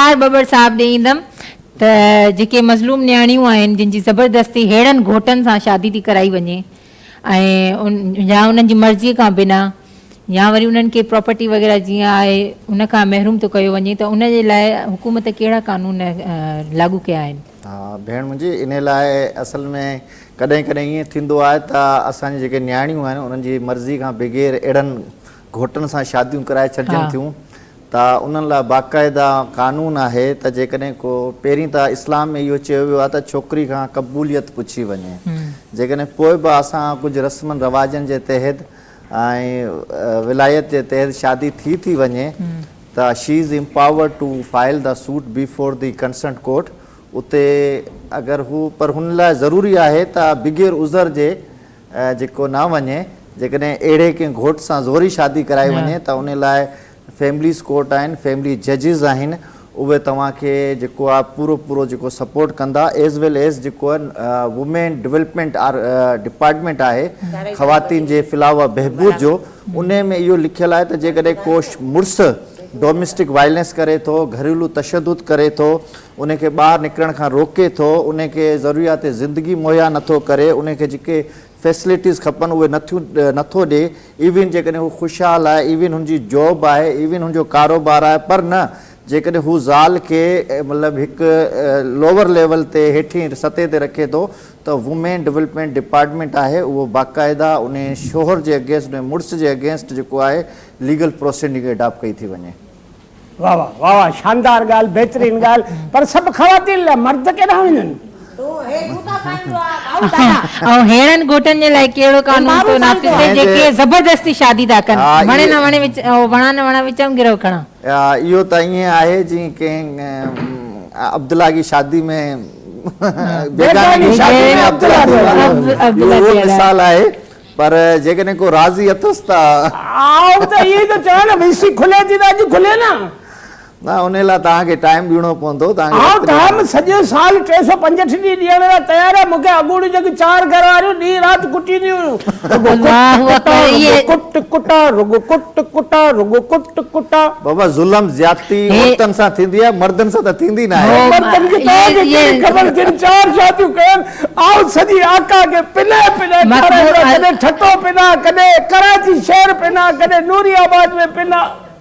इख़्तिसार ॿ साहब ॾेई ईंदमि त जेके मज़लूम न्याणियूं आहिनि जिन जी ज़बरदस्ती हेड़नि घोटनि सां शादी थी कराई वञे ऐं या उन्हनि जी मर्ज़ीअ खां बिना या वरी उन्हनि खे प्रॉपर्टी वग़ैरह जीअं आहे उन खां महरूम थो कयो वञे त उन जे लाइ हुकूमत कहिड़ा कानून लागू कया आहिनि? हाँ भेण मुंहिंजी इन लाइ असल में कॾहिं कॾहिं ईअं थींदो आहे त असांजी जेके न्याणियूं आहिनि उन्हनि जी मर्ज़ी खां बग़ैर अहिड़नि घोटनि सां शादियूं कराए छॾिजनि थियूं त उन्हनि लाइ बाक़ाइदा कानून आहे त जेकॾहिं को पहिरीं त इस्लाम में इहो चयो वियो आहे त छोकिरी खां क़बूलियत पुछी वञे, जेकॾहिं पोइ बि असां कुझु रस्मनि रवाजनि जे तहत ऐं विलायत जे तहत शादी थी वञे त she is empowered to file the suit before the concern court. उते अगरि हू पर हुन लाइ ज़रूरी आहे त बग़ैर उज़र जे जेको न वञे, जेकॾहिं अहिड़े कंहिं घोट सां ज़ोरी शादी कराई वञे त उन लाइ फैमिलीज़ कोर्ट आहिनि, फैमिली जजिस आहिनि, उहे तव्हांखे जेको आहे पूरो जेको सपोर्ट कंदा एज़ वेल एज़ जेको आहे वुमेन डेवलपमेंट डिपार्टमेंट आहे ख़वातीन जे फिलावा बहबूद जो, उन में इहो लिखियलु आहे त जेकॾहिं को मुड़ुसु डोमेस्टिक वायलेंस करे थो, घरेलू तशद्दुद करे थो, उनखे ॿाहिरि निकिरण खां रोके थो, उनखे ज़रूरियात ज़िंदगी मुहैया नथो करे, उनखे जेके फैसिलिटीज़ खपनि उहे नथो ॾिए, इवन जेकॾहिं हू ख़ुशहाल आहे, इवन हुनजी जॉब आहे, इवन हुनजो कारोबार आहे, पर न जेकॾहिं हू ज़ाल खे मतिलबु हिकु लोअर लेवल ते हेठि सतह ते रखे थो त वुमेन डेवलपमेंट डिपार्टमेंट आहे उहो बाक़ाइदा उन शोहर जे अगेंस्ट, उन मुड़ुस जे अगेंस्ट जेको आहे लीगल प्रोसीडिंग अडॉप्ट कई थी वञे। वाह वाह वाह वाह, शानदार ॻाल्हि, बहितरीन ॻाल्हि, पर सभु ख़वातीन लाइ, मर्द केॾांहुं वञनि? ऐं हेड़नि घोटनि जे लाइ कहिड़ो कानून थो नाफ़िज़ थिए जेके ज़बरदस्ती शादी था कनि, वणे न वणे वणा न वणा विच में गिरव खणा? इहो त ईअं आहे जीअं कंहिं अब्दुल्ला की शादी में बेगानी की शादी में अब्दुल्ला मिसाल आहे, पर जेकॾहिं को राज़ी अथसि त आओ त इहे त चयो न वीसी खुले थी त अॼु खुले न, न उन लाइ तव्हांखे टाइम ॾियणो पवंदो। टाइम सॼो साल 365 ॾींहं ॾियण लाइ तयार आहे। मूंखे अॻूणी जेके 4 घर वारियूं ॾींहुं राति कुटींदियूं हुयूं, कुट कुटा रुगो कुट कुटा रुगो कुट कुटा। बाबा ज़ुल्म ज्यादती औरतनि सां थींदी आहे, मर्दनि सां त थींदी न आहे। मर्दनि खे तव्हांखे ख़बर जिन 4 शादियूं कयनि, आओ सॼी आका खे पिने कॾहिं ठटो पिना, कॾहिं कराची शहर पिना, कॾहिं नूरियाबाद में पिना।